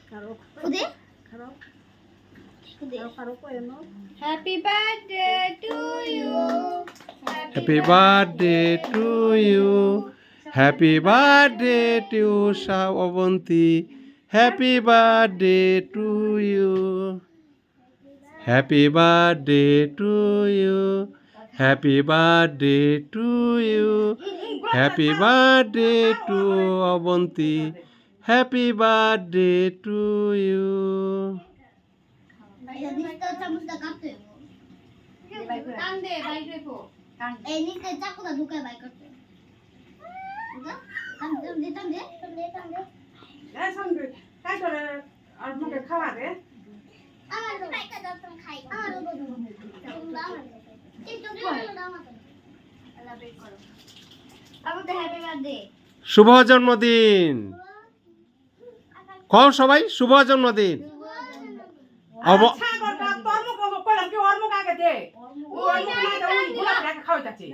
খুদে happy birthday to you happy birthday to you happy birthday to Shrabanti happy birthday to you happy birthday to you happy birthday to you happy birthday to Abanti happy birthday to you চামচটা কাটতে টান দে বাইরে পো এই নিচে চাকুটা ঢুকে by করতে টান দে টান দে টান দে টান দে এই সঙ্গে কাই করে আর মুখে খাওয়া দে আমার বাইকা দাও তুমি খাই আমার তোমরা আমার এই তো দাও আমার আল্লাহ বেক করো আমার তো হ্যাপি বার্থডে শুভ জন্মদিন কও সবাই শুভ জন্মদিন ছাগলটা তোর মুখ কইলাম কি ওর মুখ আগে দে ওর মুখ আগে ওই গোলাপ রেখে খাওয়াইতাছি